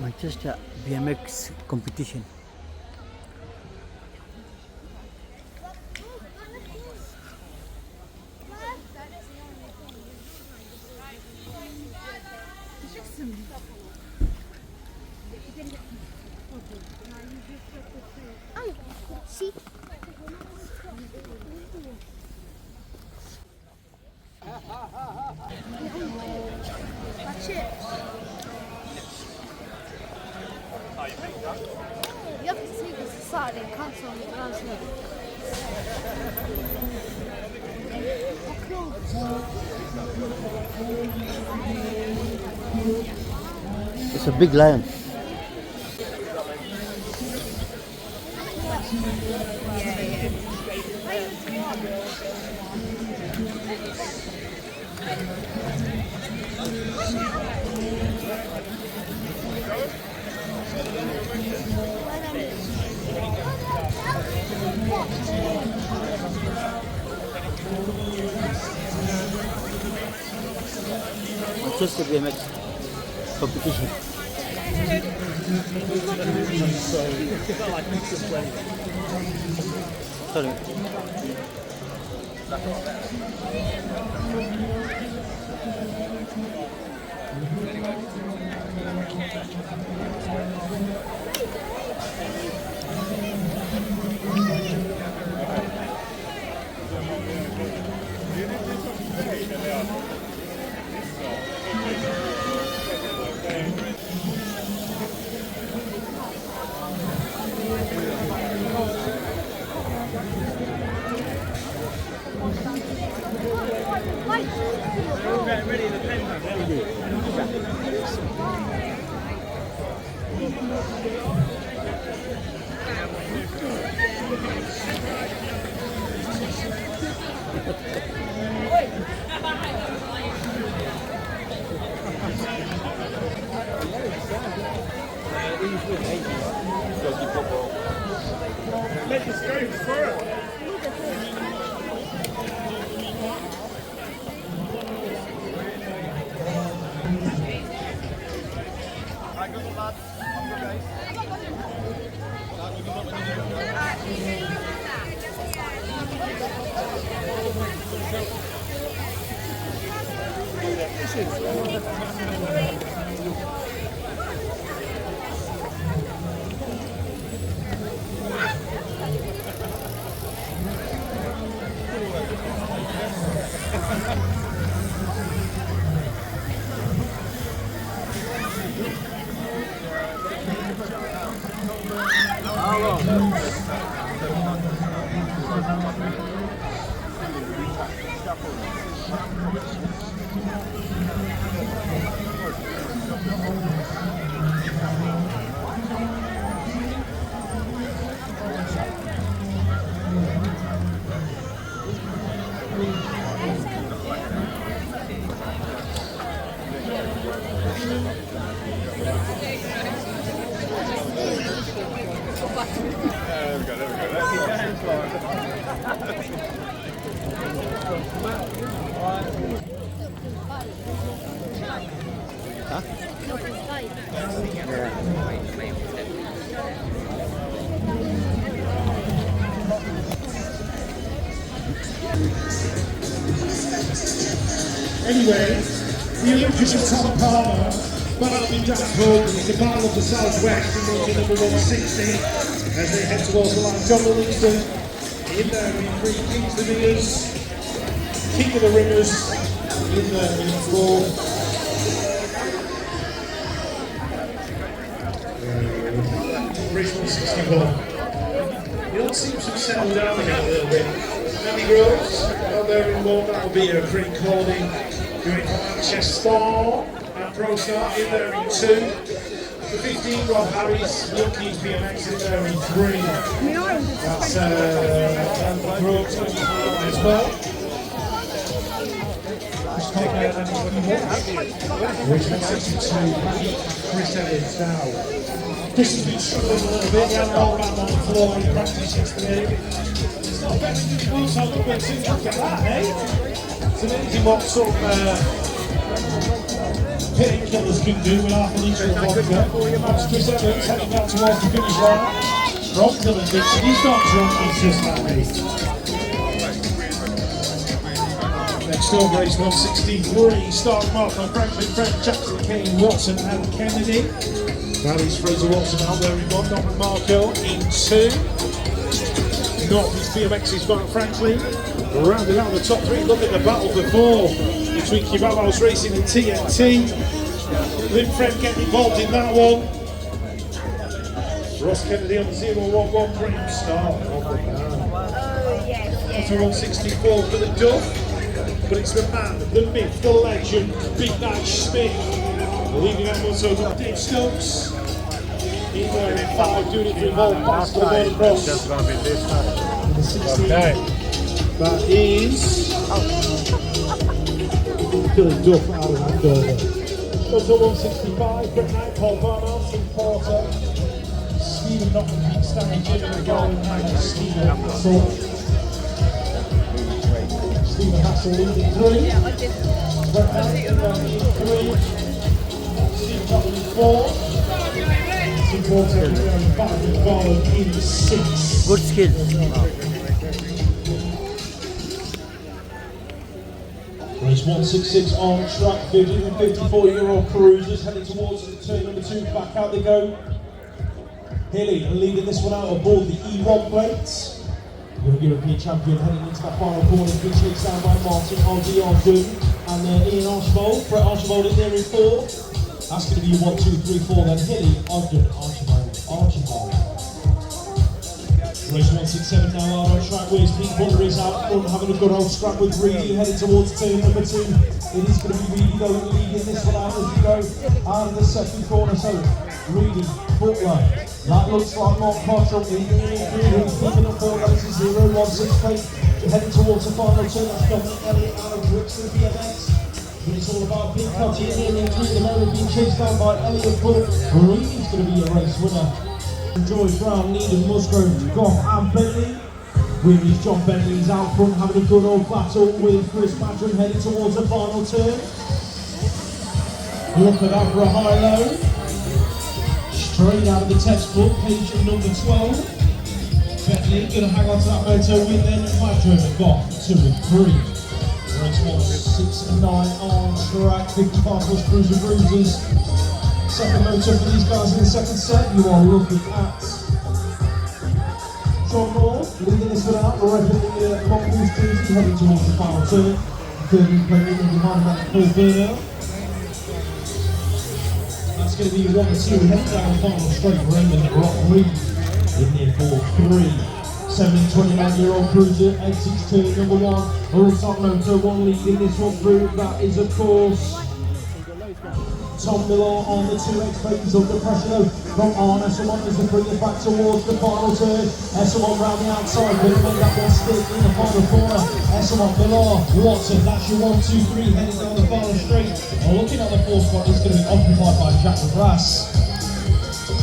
Manchester BMX competition. See? That's it. You have to take this aside and cancel the transfer. It's a big lion. Manchester BMX competition. Sorry. Let's go for it. Anyway, the Olympics of Tom Palmer, battle in Dartford, the Battle of the Southwest in the number 160 as they head towards the line. John Livingston in there in three, Kings the Ringers, King of the Ringers in there in four. Bridge 161. You don't seem to settle down again a little bit. Danny Groves out there in one, that'll be a Creek Cording doing Manchester and Pro Start in there in two. The 15, Rob Harris, Wilkie's BMX in there in three. That's Groves as well. Which makes it to Chris Evans now. Chris has been struggling a little bit, he had all that on the floor in practice yesterday. It's not better than you want, so look at that, eh? It's amazing what some Painkillers can do with half an inch of vodka. That's Chris Evans heading back towards the finish line. From Dylan Dixon, he's not drunk, he's just happy. Next over race 163, starting off by Franklin, Fred, Jackson, Kane, Watson and Kennedy. That is Fraser Watson out there in 1, Dominic Marco in 2. Northeast BMX's Mark Franklin. Rounding out the top 3, look at the battle before between Kibalos Racing and TNT. Lynn Fred getting involved in that one. Ross Kennedy on the 011 frame start. After 164 for the Duff. But it's the man, the myth, the legend, Big Nice Smith. Leading out also Dave Stokes. In there in 5, doing it to involve basketball going across. The 16. That is Billy Duff out of Andover. Up to 165, Brett Knight, Paul Barnard, Tim Porter, Stephen Notman, Pete Stanley, Jimmy McGowan, and Stephen Hassel. Stephen Hassel leading 3. Brett Knight in 3. Stephen Notman in 4. Tim Porter and Barnard in 6. Good skill. Race 166 on track, 50 and 54-year-old cruisers heading towards turn number 2. Back out they go. Hilly leading this one out aboard the E1 plates. The European champion heading into that final corner, being chased down by Martin Ardiardun and Ian Archibald. Brett Archibald in there in 4. That's going to be 1, 2, 3, 4. Then Hilly, Archibald. Race 167 now out on track, where's Pete Butter is out front, having a good old scrap with Reedy, heading towards turn number 2. It is going to be Reedy going leading this one out as we go out of the second corner. So Reedy, Butler, that looks like Mark Cottrell in the who's picking up 4 races, 0, 1, 6 plate, heading towards the final turn. That's Dominic Elliott out of Bricks to the BMX. But it's all about Pete Cotty in the the moment being chased down by Elliott Bull. Reedy's going to be a race winner. George Brown, Needham, Musgrove, Goff and Bentley. Williams, John Bentley's out front having a good old battle with Chris Matron heading towards the final turn. Look at that for a high-low. Straight out of the textbook, page number 12. Bentley going to hang on to that moto win then. Matron and Goff 2 and 3. Race 169 on track, 55 plus cruiser bruisers. Second motor for these guys in the second set. You are looking at John Moore leading this one out, repping the Mongoose jersey, heading towards the final turn. Third in play in behind that Paul Burner. That's going to be 1 2 heading down the final straight. Raymond Rock Reed in there for 3. 29-year-old cruiser exits turn number 1. All top motor, 1 leading this one through. That is of course Tom Miller on the 2X plate. He's under pressure though from Arn Esselman as they bring it back towards the final turn. Esselman round the outside, going to make that one stick in the final corner. Esselman, Miller, Watson, that's your 1, 2, 3 heading down the final straight. And looking at the 4th spot, it's going to be occupied by Jack McGrath.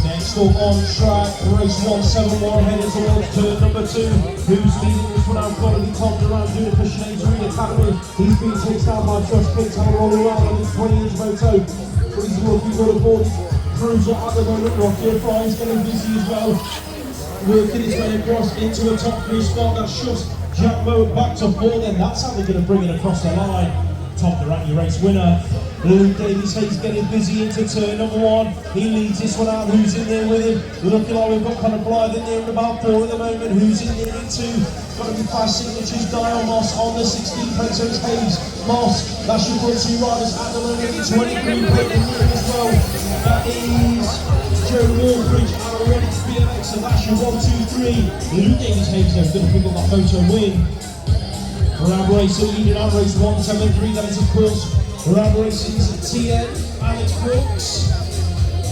Next up on track, race 171 heading towards turn number 2. Who's leading this one out? Got to be Tom Durant doing it for Sinead's Ring Academy. He's being chased down by Josh Pitts, having a roll around on his 20-inch moto. But he's looking good aboard cruiser at the moment. Rocky O'Brien's getting busy as well. Working his way across into a top 3 spot. That shoves Jack Moe back to 4. Then that's how they're going to bring it across the line. Tom Durant, your race winner. Luke Davies Hayes getting busy into turn number 1. He leads this one out. Who's in there with him? Looking like we've got Conor Blythe in there in about 4 at the moment. Who's in there in 2? Got to be 5 signatures. Dial Moss on the 16 plate. So it's Hayes, Moss. That's your front 2 riders at the moment. 23 plate in there as well. That is Joe Warbridge out of Ready to BMX. So that's your 1, 2, 3. Luke Davies Hayes though going to pick up that moto win. Round Racing leading on race 173. That is of course Round Racing's TN, Alex Brooks.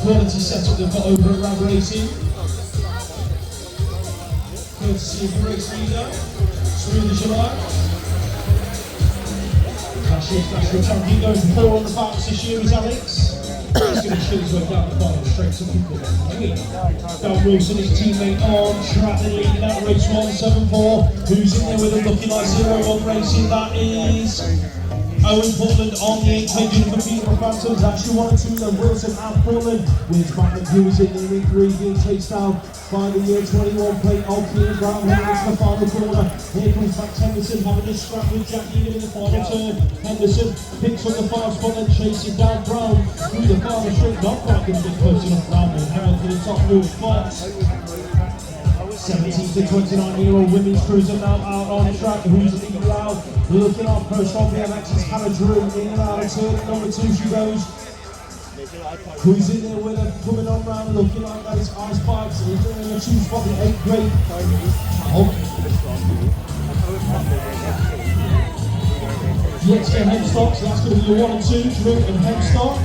Quality setup they've got over at Round Racing. Courtesy of the race leader. Smooth as you like. That's your champion going for 4 on the box this year is Alex. He's going to shoot his way down the final straight to people. Don Wilson, his teammate on track and leading that race 174. Who's in there with him looking like 0-1 racing? That is Owen Portland on the 8K doing for Peter Phantoms. Actually one and two then Wilson and Portland. With Matt Hughes in the ring 3 being chased down by the year 21 plate of Keane Brown heading into the final corner. Here comes back Henderson having a scrap with Jack Egan in the final turn. Henderson picks up the 5 spot and chases down Brown through the final straight. Not quite going to get close enough. Brown will herald to the top 4 spots. 17 to 29-year-old women's cruiser now out on track. Who's leading out? Looking on Pro Strong BMX's Hannah Drew in and out of turn number 2 she goes. Who's in there with her? Coming on round, looking like that is Ice Bikes. He's in a 2 spot, the 8th grade. Let's get Hemstock, so that's going to be your 1 and 2, Drew and Hemstock.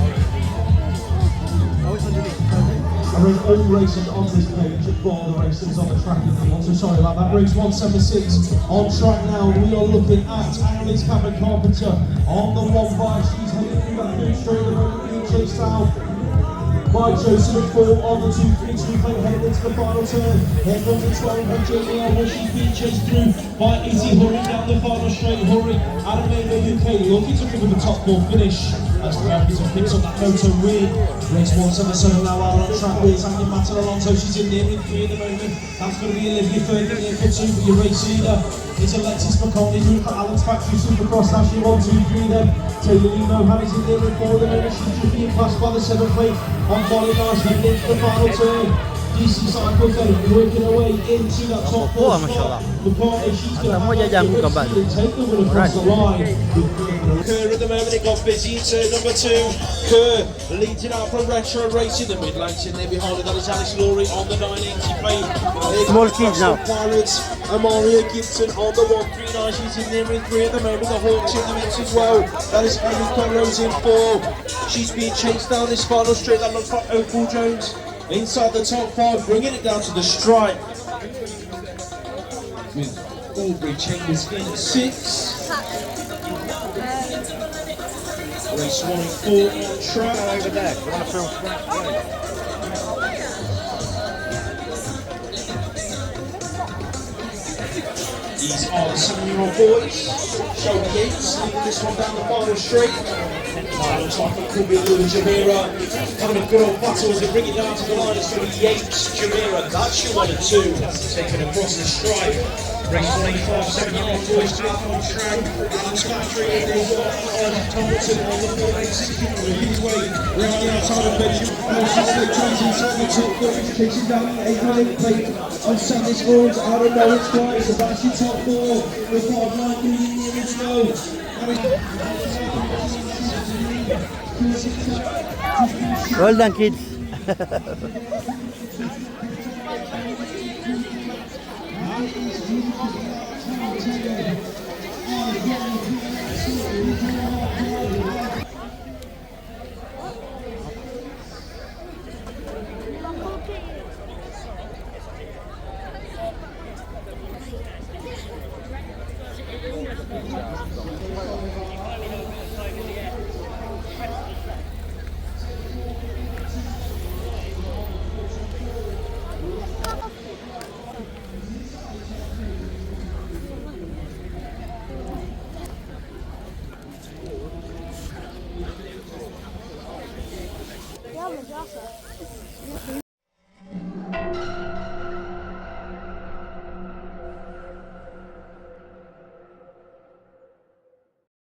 I read all races on this page, but the races on the track if you want to. Sorry about that. Race 176 on track now. We are looking at Annalise Cameron Carpenter on the 1 bike. She's heading through that third straight at the moment, being chased out by Joseph 4 on the 2-3-2 plate heading into the final turn. Here comes the 12 and Jamie where she's being chased through by Izzy Hurry down the final straight. Hurry out of Mega UK looking to pick up a top 4 finish. As Carpenter picks up that moto win. Race 177 now out on track with Anya Matter Alonso. She's in there in 3 at the moment. That's going to be Olivia Ferguson in for 2 for your race leader. It's Alexis McConaughey who's for Alan's Factory Supercross. That's your 1, 2, 3 then. Taylor Lee Mohammed in there in 4 at the moment. She's being passed by the 7 plate on Molly Nice heading into the final turn. DC Cycles then working her way into that top 4 spot. McConaughey, she's going to take the win across the line. Kerr at the moment, it got busy in turn number 2. Kerr leads it out from Retro Racing, the mid lanes in there behind it. That is Alice Laurie on the 980 plate. Small kids now. Pirates, Amaria Gibson on the 139. She's in there in 3 at the moment. The Hawks in the mix as well. That is Amy Conrose in 4. She's being chased down this final straight. That looks like Opal Jones inside the top 5, bringing it down to the stripe. With Aubrey Chambers in at 6. Race 1 and 4 on track. Over there. You want to film? These are the 7-year-old boys. Shelby Yates leading this one down the final straight. Looks like it could be a little Jamira. Having a good old battle as they bring it down to the line. It's going to be Yates, Jamira. That's your 1 and 2. Taken across the stripe. Race 25, 7-year-old boys to on track. Alan's Factory, they've got Thompson on the 486 his way round the outside of Benjamin. She's trying to inside the top 4. He's chasing down the 8 plate on Sanders Falls. I don't know it's quite. So that's your top 4 with 5-9 moving near its goal. Well done, kids. Ja, men det är så.